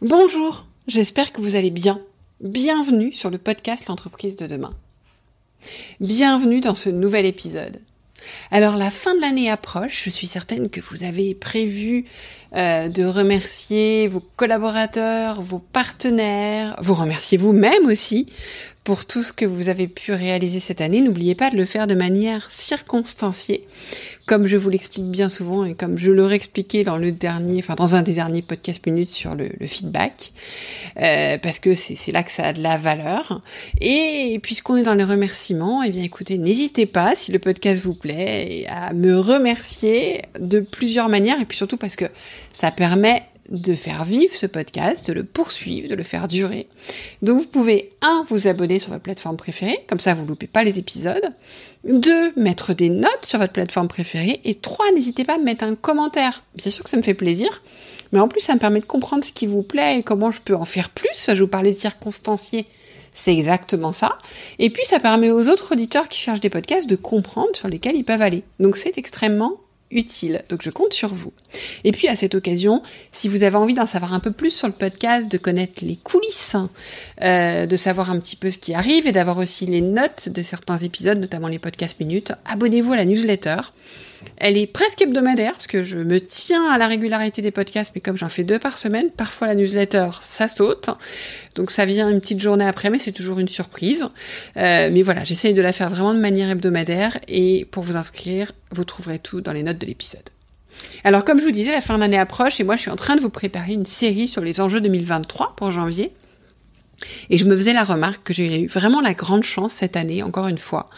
Bonjour, j'espère que vous allez bien. Bienvenue sur le podcast L'entreprise de demain. Bienvenue dans ce nouvel épisode. Alors la fin de l'année approche, je suis certaine que vous avez prévu de remercier vos collaborateurs, vos partenaires, vous remercier vous-même aussi pour tout ce que vous avez pu réaliser cette année. N'oubliez pas de le faire de manière circonstanciée, comme je vous l'explique bien souvent et comme je l'aurais expliqué dans un des derniers podcasts minutes sur le feedback, parce que c'est là que ça a de la valeur. Et puisqu'on est dans les remerciements, eh bien écoutez, n'hésitez pas, si le podcast vous plaît, à me remercier de plusieurs manières, et puis surtout parce que ça permet de faire vivre ce podcast, de le poursuivre, de le faire durer. Donc vous pouvez, 1, vous abonner sur votre plateforme préférée, comme ça vous ne loupez pas les épisodes. 2, mettre des notes sur votre plateforme préférée. Et 3, n'hésitez pas à me mettre un commentaire. Bien sûr que ça me fait plaisir, mais en plus ça me permet de comprendre ce qui vous plaît et comment je peux en faire plus. Je vous parlais de circonstancier, c'est exactement ça. Et puis ça permet aux autres auditeurs qui cherchent des podcasts de comprendre sur lesquels ils peuvent aller. Donc c'est extrêmement utile. Donc je compte sur vous. Et puis à cette occasion, si vous avez envie d'en savoir un peu plus sur le podcast, de connaître les coulisses, de savoir un petit peu ce qui arrive et d'avoir aussi les notes de certains épisodes, notamment les podcasts minutes, abonnez-vous à la newsletter. Elle est presque hebdomadaire, parce que je me tiens à la régularité des podcasts, mais comme j'en fais 2 par semaine, parfois la newsletter, ça saute. Donc ça vient une petite journée après, mais c'est toujours une surprise. Mais voilà, j'essaye de la faire vraiment de manière hebdomadaire, et pour vous inscrire, vous trouverez tout dans les notes de l'épisode. Alors comme je vous disais, la fin d'année approche, et moi je suis en train de vous préparer une série sur les enjeux 2023 pour janvier. Et je me faisais la remarque que j'ai eu vraiment la grande chance cette année, encore une fois,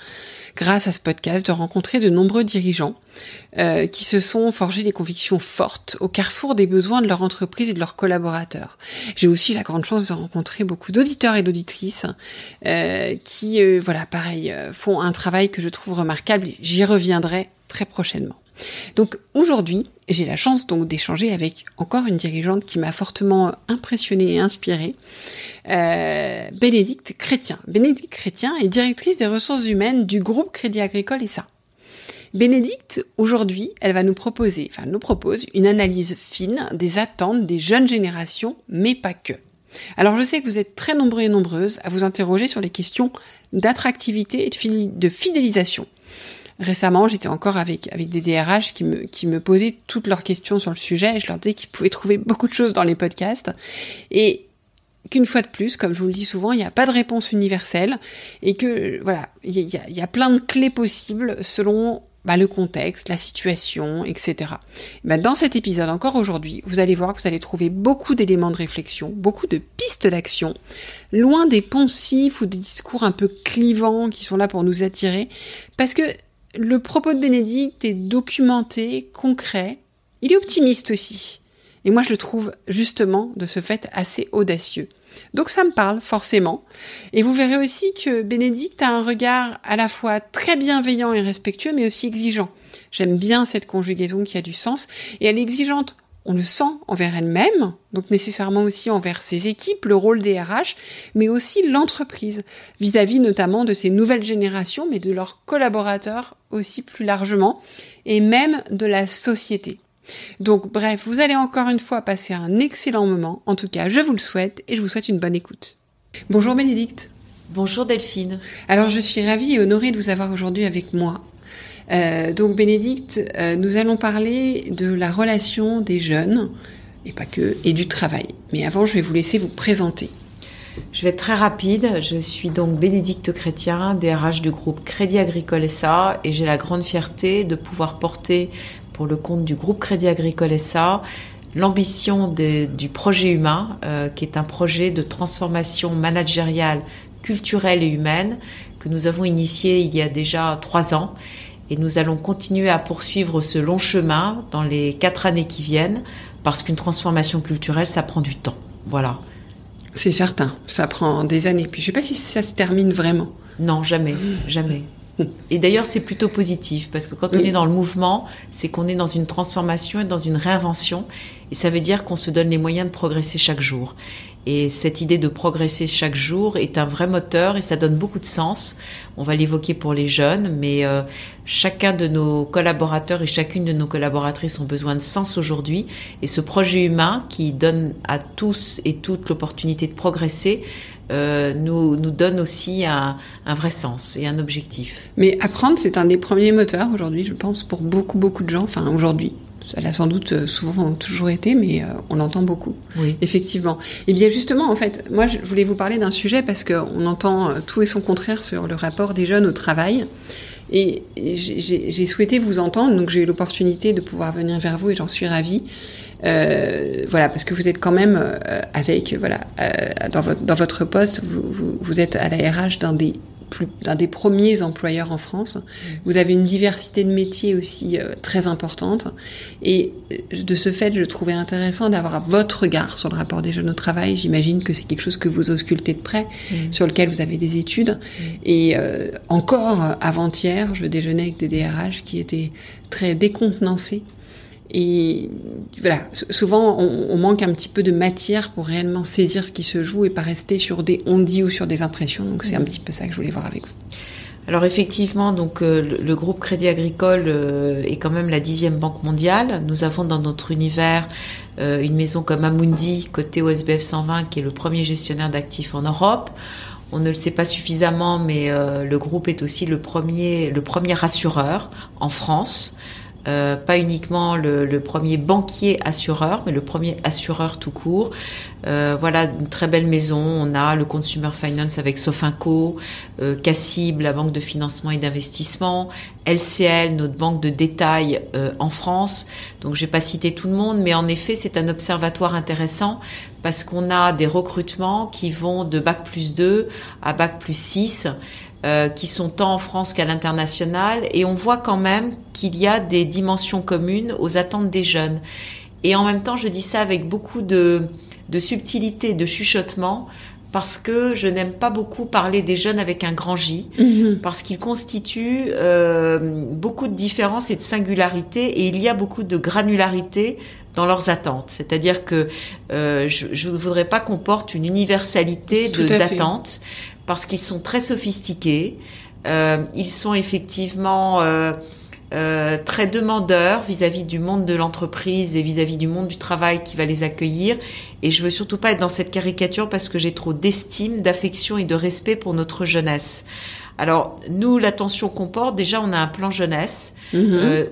grâce à ce podcast, de rencontrer de nombreux dirigeants qui se sont forgés des convictions fortes au carrefour des besoins de leur entreprise et de leurs collaborateurs. J'ai aussi la grande chance de rencontrer beaucoup d'auditeurs et d'auditrices qui, font un travail que je trouve remarquable. J'y reviendrai très prochainement. Donc aujourd'hui, j'ai la chance donc d'échanger avec encore une dirigeante qui m'a fortement impressionnée et inspirée, Bénédicte Chrétien. Bénédicte Chrétien est directrice des ressources humaines du groupe Crédit Agricole SA. Bénédicte, aujourd'hui, elle nous propose une analyse fine des attentes des jeunes générations, mais pas que. Alors je sais que vous êtes très nombreux et nombreuses à vous interroger sur les questions d'attractivité et de fidélisation. Récemment, j'étais encore avec des DRH qui me posaient toutes leurs questions sur le sujet, et je leur disais qu'ils pouvaient trouver beaucoup de choses dans les podcasts, et qu'une fois de plus, comme je vous le dis souvent, il n'y a pas de réponse universelle, et que voilà, il y a plein de clés possibles selon le contexte, la situation, etc. Dans cet épisode, encore aujourd'hui, vous allez voir que vous allez trouver beaucoup d'éléments de réflexion, beaucoup de pistes d'action, loin des poncifs ou des discours un peu clivants qui sont là pour nous attirer, parce que le propos de Bénédicte est documenté, concret, il est optimiste aussi. Et moi je le trouve justement de ce fait assez audacieux. Donc ça me parle forcément. Et vous verrez aussi que Bénédicte a un regard à la fois très bienveillant et respectueux, mais aussi exigeant. J'aime bien cette conjugaison qui a du sens. Et elle est exigeante, on le sent, envers elle-même, donc nécessairement aussi envers ses équipes, le rôle des RH, mais aussi l'entreprise, vis-à-vis notamment de ces nouvelles générations, mais de leurs collaborateurs aussi plus largement, et même de la société. Donc bref, vous allez encore une fois passer un excellent moment. En tout cas, je vous le souhaite, et je vous souhaite une bonne écoute. Bonjour Bénédicte. Bonjour Delphine. Alors je suis ravie et honorée de vous avoir aujourd'hui avec moi. Donc Bénédicte, nous allons parler de la relation des jeunes, et pas que, et du travail. Mais avant, je vais vous laisser vous présenter. Je vais être très rapide. Je suis donc Bénédicte Chrétien, DRH du groupe Crédit Agricole SA, et j'ai la grande fierté de pouvoir porter pour le compte du groupe Crédit Agricole SA l'ambition du projet humain, qui est un projet de transformation managériale, culturelle et humaine que nous avons initié il y a déjà 3 ans. Et nous allons continuer à poursuivre ce long chemin dans les 4 années qui viennent, parce qu'une transformation culturelle, ça prend du temps. Voilà. C'est certain, ça prend des années. Puis je ne sais pas si ça se termine vraiment. Non, jamais, jamais. Et d'ailleurs, c'est plutôt positif parce que quand on est dans le mouvement, c'est qu'on est dans une transformation et dans une réinvention. Et ça veut dire qu'on se donne les moyens de progresser chaque jour. Et cette idée de progresser chaque jour est un vrai moteur et ça donne beaucoup de sens. On va l'évoquer pour les jeunes, mais chacun de nos collaborateurs et chacune de nos collaboratrices ont besoin de sens aujourd'hui. Et ce projet humain qui donne à tous et toutes l'opportunité de progresser nous donne aussi un vrai sens et un objectif. Mais apprendre, c'est un des premiers moteurs aujourd'hui, je pense, pour beaucoup de gens. Enfin, aujourd'hui. Ça l'a sans doute souvent toujours été, mais on l'entend beaucoup. Oui. Effectivement. Et bien justement, en fait, moi, je voulais vous parler d'un sujet parce qu'on entend tout et son contraire sur le rapport des jeunes au travail. Et j'ai souhaité vous entendre, donc j'ai eu l'opportunité de pouvoir venir vers vous et j'en suis ravie. Voilà, parce que vous êtes quand même dans votre poste, vous êtes à la RH d'un des premiers employeurs en France. Vous avez une diversité de métiers aussi très importante. Et de ce fait, je trouvais intéressant d'avoir votre regard sur le rapport des jeunes au travail. J'imagine que c'est quelque chose que vous auscultez de près, sur lequel vous avez des études. Et encore avant-hier, je déjeunais avec des DRH qui étaient très décontenancés. Et voilà, souvent on manque un petit peu de matière pour réellement saisir ce qui se joue et pas rester sur des on-dit ou sur des impressions. Donc c'est un petit peu ça que je voulais voir avec vous. Alors effectivement, donc le groupe Crédit Agricole est quand même la 10e banque mondiale. Nous avons dans notre univers une maison comme Amundi, côté OSBF 120, qui est le premier gestionnaire d'actifs en Europe. On ne le sait pas suffisamment, mais le groupe est aussi le premier assureur en France. Pas uniquement le premier banquier assureur, mais le premier assureur tout court. Voilà, une très belle maison. On a le Consumer Finance avec Sofinco, CACIB, la banque de financement et d'investissement, LCL, notre banque de détail en France. Donc je vais pas citer tout le monde, mais en effet, c'est un observatoire intéressant parce qu'on a des recrutements qui vont de Bac+2 à Bac+6. Qui sont tant en France qu'à l'international, et on voit quand même qu'il y a des dimensions communes aux attentes des jeunes. Et en même temps, je dis ça avec beaucoup de subtilité, de chuchotement, parce que je n'aime pas beaucoup parler des jeunes avec un grand J, parce qu'ils constituent beaucoup de différences et de singularités, et il y a beaucoup de granularité dans leurs attentes. C'est-à-dire que je ne voudrais pas qu'on porte une universalité d'attentes, parce qu'ils sont très sophistiqués, ils sont effectivement très demandeurs vis-à-vis du monde de l'entreprise et vis-à-vis du monde du travail qui va les accueillir. Et je veux surtout pas être dans cette caricature parce que j'ai trop d'estime, d'affection et de respect pour notre jeunesse. Alors, nous, l'attention qu'on porte, déjà, on a un plan jeunesse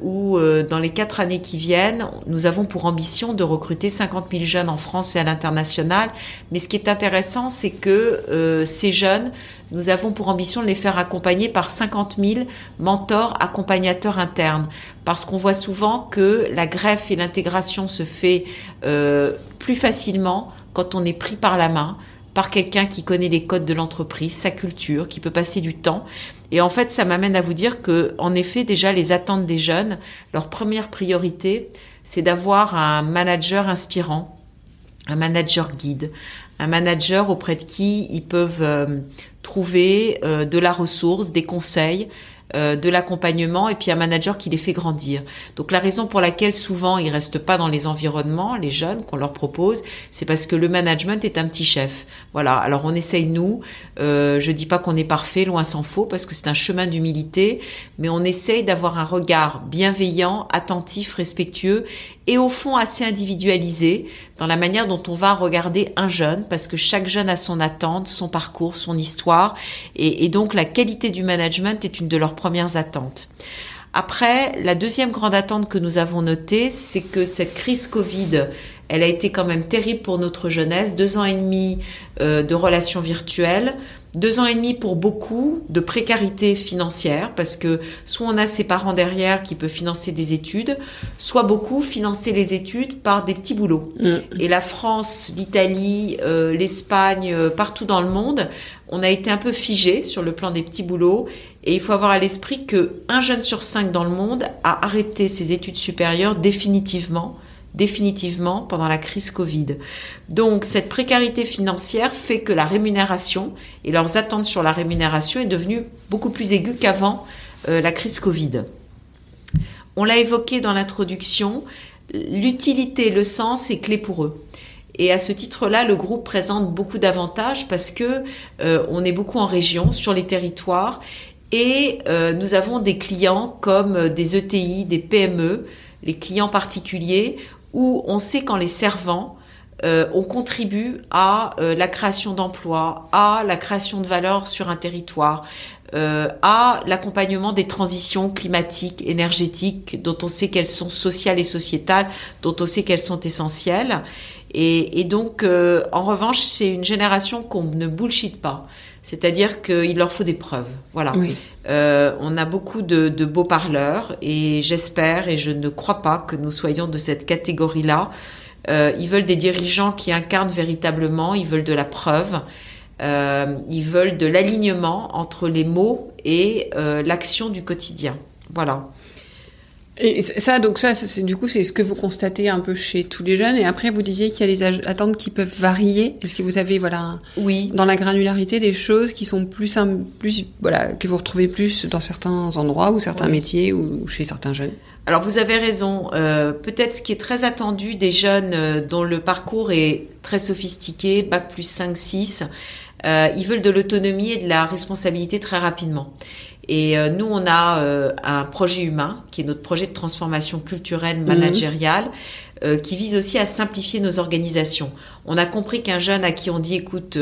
où, dans les 4 années qui viennent, nous avons pour ambition de recruter 50 000 jeunes en France et à l'international. Mais ce qui est intéressant, c'est que ces jeunes, nous avons pour ambition de les faire accompagner par 50 000 mentors, accompagnateurs internes. Parce qu'on voit souvent que la greffe et l'intégration se fait plus facilement quand on est pris par la main, par quelqu'un qui connaît les codes de l'entreprise, sa culture, qui peut passer du temps. Et en fait, ça m'amène à vous dire que, en effet, déjà, les attentes des jeunes, leur première priorité, c'est d'avoir un manager inspirant, un manager guide, un manager auprès de qui ils peuvent trouver de la ressource, des conseils, de l'accompagnement et puis un manager qui les fait grandir. Donc la raison pour laquelle souvent ils restent pas dans les environnements, les jeunes qu'on leur propose, c'est parce que le management est un petit chef. Voilà. Alors on essaye nous, je dis pas qu'on est parfait, loin s'en faut, parce que c'est un chemin d'humilité, mais on essaye d'avoir un regard bienveillant, attentif, respectueux et au fond assez individualisé dans la manière dont on va regarder un jeune, parce que chaque jeune a son attente, son parcours, son histoire, et donc la qualité du management est une de leurs premières attentes. Après, la deuxième grande attente que nous avons notée, c'est que cette crise Covid, elle a été quand même terrible pour notre jeunesse, 2 ans et demi de relations virtuelles, 2 ans et demi pour beaucoup de précarité financière, parce que soit on a ses parents derrière qui peuvent financer des études, soit beaucoup financer les études par des petits boulots. Et la France, l'Italie, l'Espagne, partout dans le monde, on a été un peu figé sur le plan des petits boulots. Et il faut avoir à l'esprit que 1 jeune sur 5 dans le monde a arrêté ses études supérieures définitivement définitivement pendant la crise Covid. Donc cette précarité financière fait que la rémunération et leurs attentes sur la rémunération est devenue beaucoup plus aiguë qu'avant la crise Covid. On l'a évoqué dans l'introduction, l'utilité, le sens est clé pour eux. Et à ce titre-là, le groupe présente beaucoup d'avantages parce que on est beaucoup en région, sur les territoires, et nous avons des clients comme des ETI, des PME, les clients particuliers, où on sait qu'en les servant, on contribue à la création d'emplois, à la création de valeur sur un territoire, à l'accompagnement des transitions climatiques, énergétiques, dont on sait qu'elles sont sociales et sociétales, dont on sait qu'elles sont essentielles. Et donc, en revanche, c'est une génération qu'on ne bullshit pas. C'est-à-dire qu'il leur faut des preuves. Voilà. Oui. On a beaucoup de beaux parleurs et j'espère et je ne crois pas que nous soyons de cette catégorie-là. Ils veulent des dirigeants qui incarnent véritablement, ils veulent de la preuve, ils veulent de l'alignement entre les mots et l'action du quotidien. Voilà. Et ça, c'est du coup, c'est ce que vous constatez un peu chez tous les jeunes. Et après, vous disiez qu'il y a des attentes qui peuvent varier. Est-ce que vous avez, oui, dans la granularité, des choses qui sont plus, que vous retrouvez plus dans certains endroits ou certains métiers ou chez certains jeunes? Alors, vous avez raison. Peut-être ce qui est très attendu des jeunes dont le parcours est très sophistiqué, bac plus 5, 6, ils veulent de l'autonomie et de la responsabilité très rapidement. Et nous, on a un projet humain, qui est notre projet de transformation culturelle, managériale, qui vise aussi à simplifier nos organisations. On a compris qu'un jeune à qui on dit, écoute,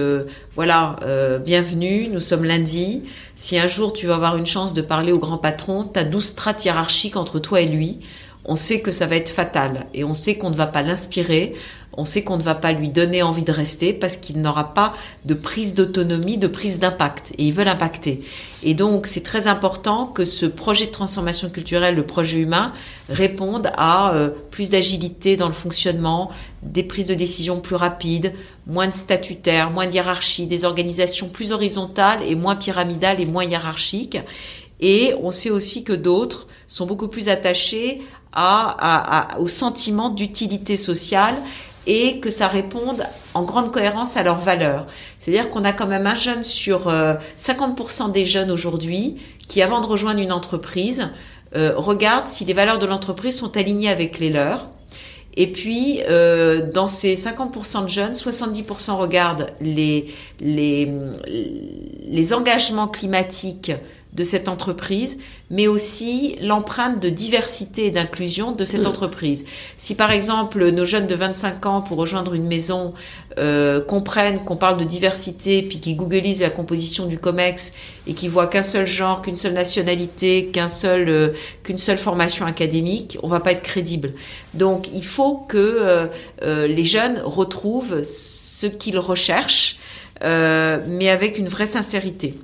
bienvenue, nous sommes lundi. Si un jour tu vas avoir une chance de parler au grand patron, tu as 12 strates hiérarchiques entre toi et lui. On sait que ça va être fatal et on sait qu'on ne va pas l'inspirer. On sait qu'on ne va pas lui donner envie de rester parce qu'il n'aura pas de prise d'autonomie, de prise d'impact. Et ils veulent impacter. Et donc, c'est très important que ce projet de transformation culturelle, le projet humain, réponde à plus d'agilité dans le fonctionnement, des prises de décision plus rapides, moins de statutaires, moins de hiérarchie, des organisations plus horizontales et moins pyramidales et moins hiérarchiques. Et on sait aussi que d'autres sont beaucoup plus attachés au sentiment d'utilité sociale et que ça réponde en grande cohérence à leurs valeurs. C'est-à-dire qu'on a quand même un jeune sur 50% des jeunes aujourd'hui qui, avant de rejoindre une entreprise, regardent si les valeurs de l'entreprise sont alignées avec les leurs. Et puis, dans ces 50% de jeunes, 70% regardent les engagements climatiques de cette entreprise, mais aussi l'empreinte de diversité et d'inclusion de cette entreprise. Si par exemple nos jeunes de 25 ans pour rejoindre une maison comprennent qu'on parle de diversité, puis qu'ils googlisent la composition du COMEX et qu'ils voient qu'un seul genre, qu'une seule nationalité, qu'une seule formation académique, on va pas être crédible. Donc il faut que les jeunes retrouvent ce qu'ils recherchent, mais avec une vraie sincérité.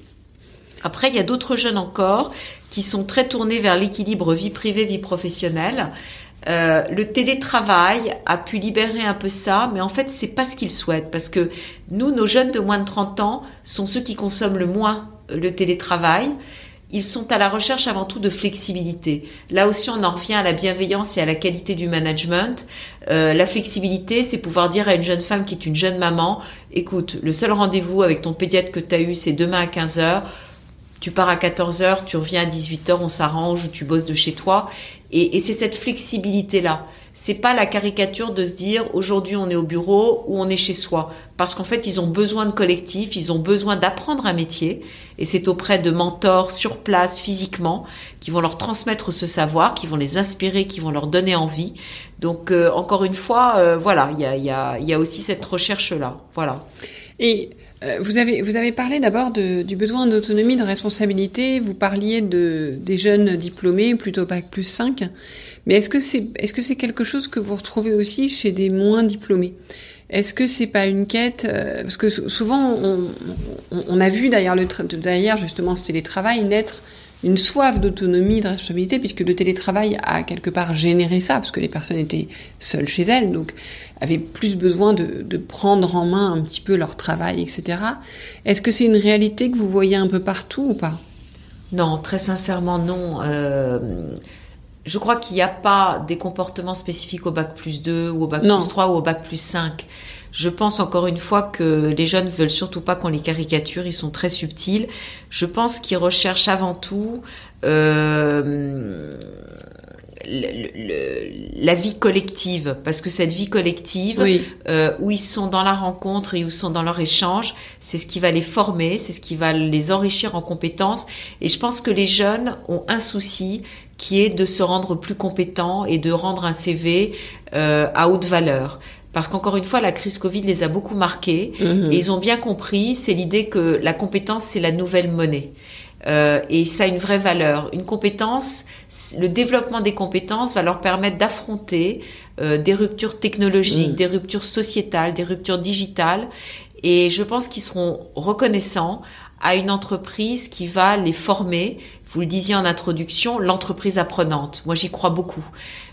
Après, il y a d'autres jeunes encore qui sont très tournés vers l'équilibre vie privée, vie professionnelle. Le télétravail a pu libérer un peu ça, mais en fait, c'est pas ce qu'ils souhaitent parce que nous, nos jeunes de moins de 30 ans sont ceux qui consomment le moins le télétravail. Ils sont à la recherche avant tout de flexibilité. Là aussi, on en revient à la bienveillance et à la qualité du management. La flexibilité, c'est pouvoir dire à une jeune femme qui est une jeune maman, écoute, le seul rendez-vous avec ton pédiatre que tu as eu, c'est demain à 15h. Tu pars à 14h, tu reviens à 18h, on s'arrange, ou tu bosses de chez toi. Et c'est cette flexibilité-là. C'est pas la caricature de se dire aujourd'hui on est au bureau ou on est chez soi. Parce qu'en fait, ils ont besoin de collectif, ils ont besoin d'apprendre un métier. Et c'est auprès de mentors sur place, physiquement, qui vont leur transmettre ce savoir, qui vont les inspirer, qui vont leur donner envie. Donc, encore une fois, voilà, il y a aussi cette recherche-là. Voilà. Et vous avez parlé d'abord du besoin d'autonomie, de responsabilité. Vous parliez des jeunes diplômés, plutôt bac plus 5. Mais est-ce que c'est quelque chose que vous retrouvez aussi chez des moins diplômés? Est-ce que c'est pas une quête parce que souvent on a vu derrière justement ce télétravail naître une soif d'autonomie, de responsabilité, puisque le télétravail a quelque part généré ça, parce que les personnes étaient seules chez elles, donc avaient plus besoin de prendre en main un petit peu leur travail, etc. Est-ce que c'est une réalité que vous voyez un peu partout ou pas? Non, très sincèrement non. je crois qu'il n'y a pas des comportements spécifiques au bac+2 ou au Non. bac+3 ou au bac+5. Je pense encore une fois que les jeunes veulent surtout pas qu'on les caricature, ils sont très subtils. Je pense qu'ils recherchent avant tout la vie collective, parce que cette vie collective, Oui. où ils sont dans la rencontre et où ils sont dans leur échange, c'est ce qui va les former, c'est ce qui va les enrichir en compétences. Et je pense que les jeunes ont un souci qui est de se rendre plus compétents et de rendre un CV à haute valeur. Parce qu'encore une fois, la crise Covid les a beaucoup marqués et ils ont bien compris, c'est l'idée que la compétence, c'est la nouvelle monnaie. Et ça a une vraie valeur. Une compétence, le développement des compétences va leur permettre d'affronter des ruptures technologiques, des ruptures sociétales, des ruptures digitales. Et je pense qu'ils seront reconnaissants à une entreprise qui va les former. Vous le disiez en introduction, l'entreprise apprenante. Moi, j'y crois beaucoup.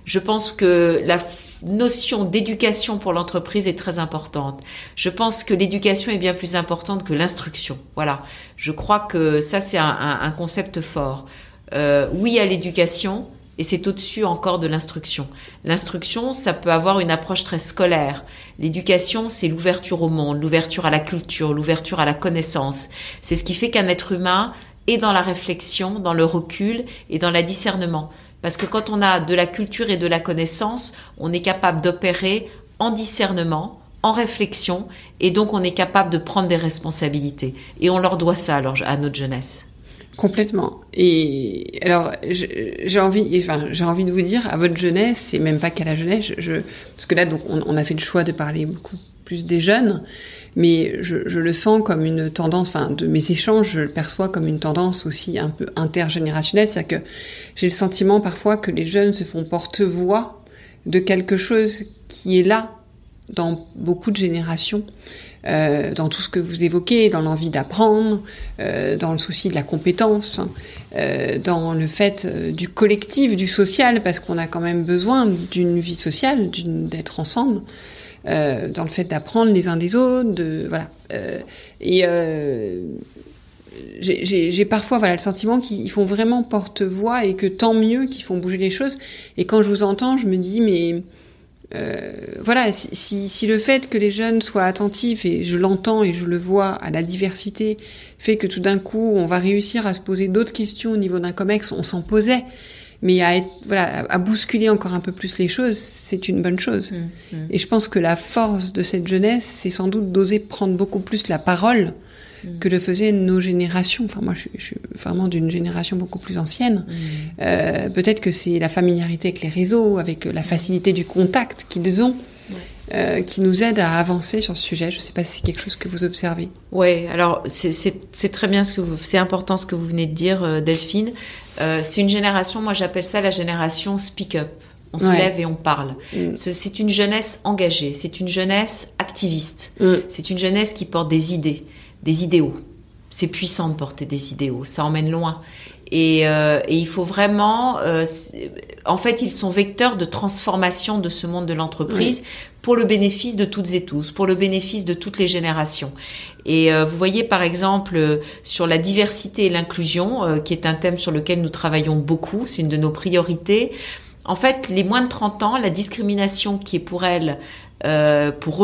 Je pense que la notion d'éducation pour l'entreprise est très importante. Je pense que l'éducation est bien plus importante que l'instruction. Voilà. Je crois que ça, c'est un concept fort. Oui à l'éducation, et c'est au-dessus encore de l'instruction. L'instruction, ça peut avoir une approche très scolaire. L'éducation, c'est l'ouverture au monde, l'ouverture à la culture, l'ouverture à la connaissance. C'est ce qui fait qu'un être humain est dans la réflexion, dans le recul et dans le discernement. Parce que quand on a de la culture et de la connaissance, on est capable d'opérer en discernement, en réflexion, et donc on est capable de prendre des responsabilités. Et on leur doit ça à notre jeunesse. Complètement. Et alors, j'ai envie de vous dire, à votre jeunesse, et même pas qu'à la jeunesse, parce que là, donc, on a fait le choix de parler beaucoup plus des jeunes, mais je le sens comme une tendance, enfin, de mes échanges, je le perçois comme une tendance aussi un peu intergénérationnelle, c'est-à-dire que j'ai le sentiment parfois que les jeunes se font porte-voix de quelque chose qui est là dans beaucoup de générations, dans tout ce que vous évoquez, dans l'envie d'apprendre, dans le souci de la compétence, dans le fait du collectif, du social, parce qu'on a quand même besoin d'une vie sociale, d'être ensemble, dans le fait d'apprendre les uns des autres, voilà. J'ai parfois le sentiment qu'ils font vraiment porte-voix et que tant mieux qu'ils font bouger les choses. Et quand je vous entends, je me dis mais voilà, si le fait que les jeunes soient attentifs, et je l'entends et je le vois, à la diversité, fait que tout d'un coup on va réussir à se poser d'autres questions au niveau d'un COMEX, on s'en posait, mais à bousculer encore un peu plus les choses, c'est une bonne chose. Et je pense que la force de cette jeunesse, c'est sans doute d'oser prendre beaucoup plus la parole que le faisaient nos générations. Enfin, moi, je suis vraiment d'une génération beaucoup plus ancienne. Peut-être que c'est la familiarité avec les réseaux, avec la facilité du contact qu'ils ont, qui nous aide à avancer sur ce sujet. Je ne sais pas si c'est quelque chose que vous observez. Ouais, alors c'est très bien c'est important ce que vous venez de dire, Delphine. C'est une génération, moi j'appelle ça la génération speak up. On se lève et on parle. C'est une jeunesse engagée, c'est une jeunesse activiste, c'est une jeunesse qui porte des idées, des idéaux. C'est puissant de porter des idéaux, ça emmène loin. Et il faut vraiment... en fait, ils sont vecteurs de transformation de ce monde de l'entreprise pour le bénéfice de toutes et tous, pour le bénéfice de toutes les générations. Et vous voyez, par exemple, sur la diversité et l'inclusion, qui est un thème sur lequel nous travaillons beaucoup, c'est une de nos priorités. En fait, les moins de 30 ans, la discrimination qui est pour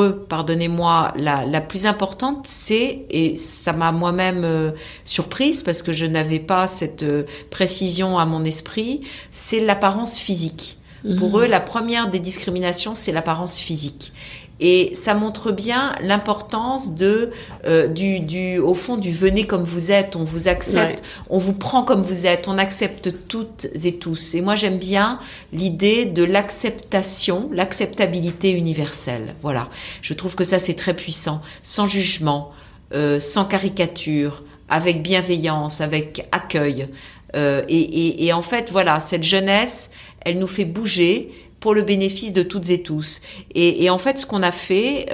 eux, pardonnez-moi, la plus importante, et ça m'a moi-même surprise parce que je n'avais pas cette précision à mon esprit, c'est l'apparence physique. Pour eux, la première des discriminations, c'est l'apparence physique. Et ça montre bien l'importance au fond, du venez comme vous êtes, on vous accepte, on vous prend comme vous êtes, on accepte toutes et tous. Et moi, j'aime bien l'idée de l'acceptabilité universelle. Voilà. Je trouve que ça, c'est très puissant. Sans jugement, sans caricature, avec bienveillance, avec accueil. Et en fait, voilà, cette jeunesse, elle nous fait bouger pour le bénéfice de toutes et tous. Et en fait, ce qu'on a fait,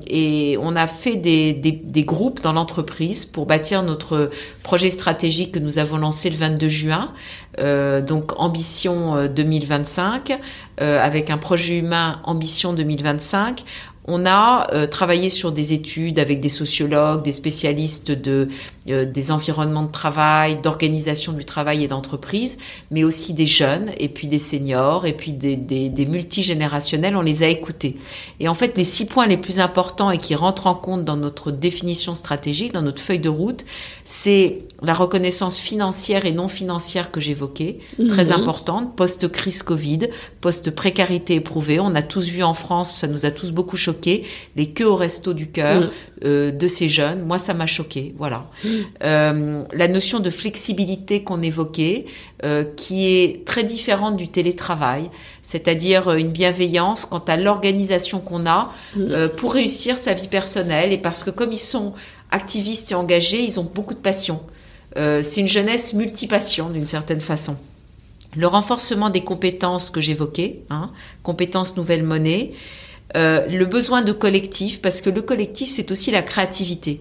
et on a fait des groupes dans l'entreprise pour bâtir notre projet stratégique que nous avons lancé le 22 juin, donc Ambition 2025, avec un projet humain Ambition 2025. on a travaillé sur des études avec des sociologues, des spécialistes des environnements de travail, d'organisation du travail et d'entreprise, mais aussi des jeunes, et puis des seniors, et puis des multigénérationnels. On les a écoutés. Et en fait, les 6 points les plus importants et qui rentrent en compte dans notre définition stratégique, dans notre feuille de route, c'est la reconnaissance financière et non financière que j'évoquais, très importante, post-crise Covid, post-précarité éprouvée. On a tous vu en France, ça nous a tous beaucoup choqué, les queues au resto du cœur de ces jeunes. Moi, ça m'a choqué, voilà. La notion de flexibilité qu'on évoquait, qui est très différente du télétravail, c'est-à-dire une bienveillance quant à l'organisation qu'on a pour réussir sa vie personnelle, et parce que comme ils sont activistes et engagés, ils ont beaucoup de passion. C'est une jeunesse multipassion d'une certaine façon. Le renforcement des compétences que j'évoquais, compétences nouvelle monnaie, le besoin de collectif, parce que le collectif, c'est aussi la créativité.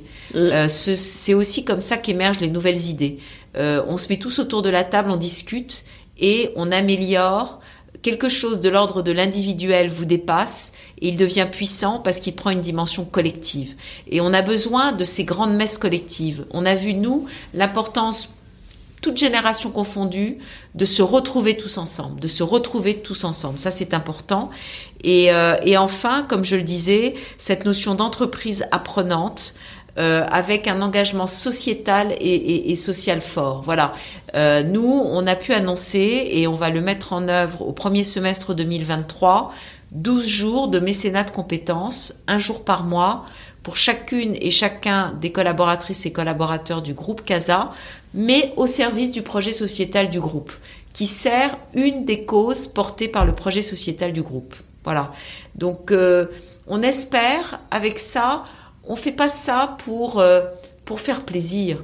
C'est aussi comme ça qu'émergent les nouvelles idées. On se met tous autour de la table, on discute et on améliore. Quelque chose de l'ordre de l'individuel vous dépasse et il devient puissant parce qu'il prend une dimension collective. Et on a besoin de ces grandes messes collectives. On a vu, nous, l'importance, toute génération confondue, de se retrouver tous ensemble, Ça, c'est important. Et enfin, comme je le disais, cette notion d'entreprise apprenante, avec un engagement sociétal et social fort. Voilà. Nous, on a pu annoncer, et on va le mettre en œuvre au premier semestre 2023, 12 jours de mécénat de compétences, 1 jour par mois, pour chacune et chacun des collaboratrices et collaborateurs du groupe CASA, mais au service du projet sociétal du groupe, qui sert une des causes portées par le projet sociétal du groupe. Voilà. Donc, on espère, avec ça, on fait pas ça pour faire plaisir.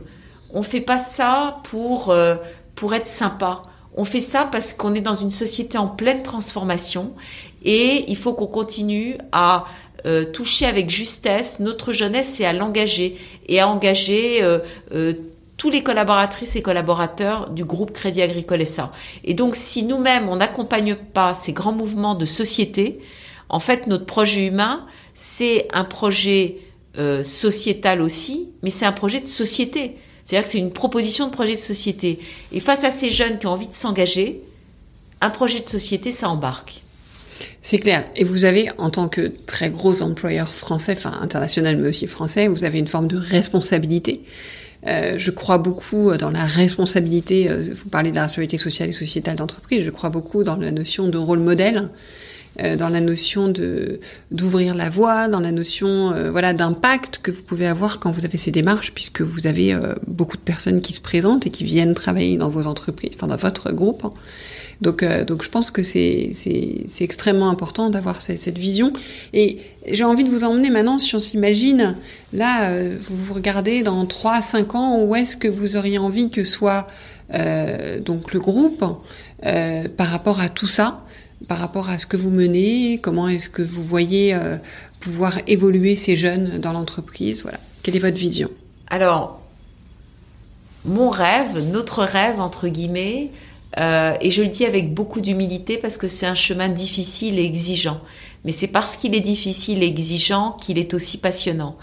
On fait pas ça pour être sympa. On fait ça parce qu'on est dans une société en pleine transformation et il faut qu'on continue à toucher avec justesse notre jeunesse et à l'engager et à engager tous les collaboratrices et collaborateurs du groupe Crédit Agricole SA. Et donc, si nous-mêmes, on n'accompagne pas ces grands mouvements de société, en fait, notre projet humain, c'est un projet sociétal aussi, mais c'est un projet de société. C'est-à-dire que c'est une proposition de projet de société. Et face à ces jeunes qui ont envie de s'engager, un projet de société, ça embarque. C'est clair. Et vous avez, en tant que très gros employeur français, enfin international, mais aussi français, vous avez une forme de responsabilité. Je crois beaucoup dans la responsabilité, vous parlez de la responsabilité sociale et sociétale d'entreprise, je crois beaucoup dans la notion de rôle modèle, dans la notion d'ouvrir la voie, dans la notion d'impact que vous pouvez avoir quand vous avez ces démarches, puisque vous avez beaucoup de personnes qui se présentent et qui viennent travailler dans vos entreprises, enfin dans votre groupe. Donc je pense que c'est extrêmement important d'avoir cette vision. Et j'ai envie de vous emmener maintenant, si on s'imagine, là, vous regardez dans 3 à 5 ans, où est-ce que vous auriez envie que soit donc le groupe par rapport à tout ça, par rapport à ce que vous menez, comment est-ce que vous voyez pouvoir évoluer ces jeunes dans l'entreprise, voilà. Quelle est votre vision ? Alors, mon rêve, notre rêve, entre guillemets, et je le dis avec beaucoup d'humilité parce que c'est un chemin difficile et exigeant. Mais c'est parce qu'il est difficile et exigeant qu'il est aussi passionnant.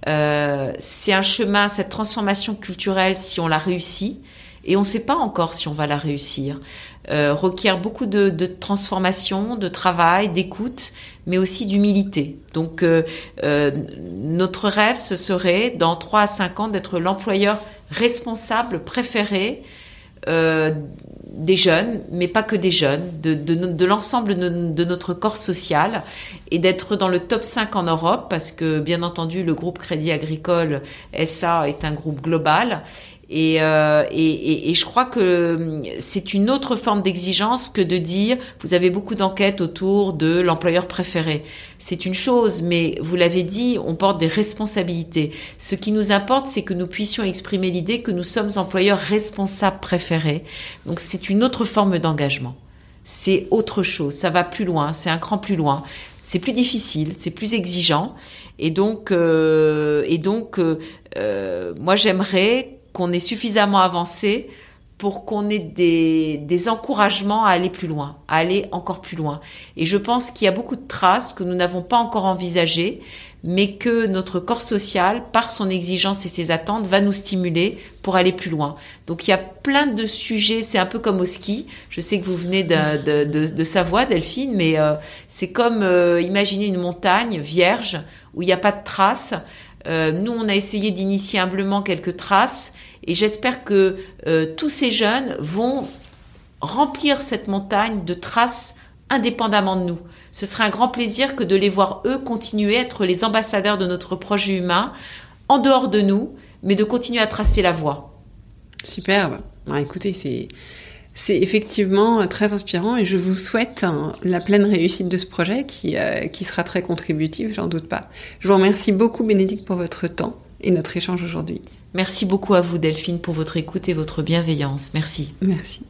C'est un chemin, cette transformation culturelle, si on la réussit, et on ne sait pas encore si on va la réussir, requiert beaucoup de transformation, de travail, d'écoute, mais aussi d'humilité. Donc, notre rêve, ce serait, dans 3 à 5 ans, d'être l'employeur responsable préféré des jeunes, mais pas que des jeunes, de l'ensemble de notre corps social, et d'être dans le top 5 en Europe, parce que, bien entendu, le groupe Crédit Agricole SA est un groupe global. Et je crois que c'est une autre forme d'exigence que de dire vous avez beaucoup d'enquêtes autour de l'employeur préféré. C'est une chose, mais vous l'avez dit, on porte des responsabilités. Ce qui nous importe, c'est que nous puissions exprimer l'idée que nous sommes employeurs responsables préférés. Donc c'est une autre forme d'engagement. C'est autre chose, ça va plus loin, c'est un cran plus loin. C'est plus difficile, c'est plus exigeant. Et donc moi j'aimerais qu'on ait suffisamment avancé pour qu'on ait des encouragements à aller plus loin, à aller encore plus loin. Et je pense qu'il y a beaucoup de traces que nous n'avons pas encore envisagées, mais que notre corps social, par son exigence et ses attentes, va nous stimuler pour aller plus loin. Donc il y a plein de sujets, c'est un peu comme au ski. Je sais que vous venez de Savoie, Delphine, mais c'est comme imaginer une montagne vierge où il n'y a pas de traces. Nous, on a essayé d'initier humblement quelques traces et j'espère que tous ces jeunes vont remplir cette montagne de traces indépendamment de nous. Ce serait un grand plaisir que de les voir, eux, continuer à être les ambassadeurs de notre projet humain, en dehors de nous, mais de continuer à tracer la voie. Superbe. Écoutez, c'est effectivement très inspirant et je vous souhaite la pleine réussite de ce projet qui sera très contributif, j'en doute pas. Je vous remercie beaucoup, Bénédicte, pour votre temps et notre échange aujourd'hui. Merci beaucoup à vous, Delphine, pour votre écoute et votre bienveillance. Merci. Merci.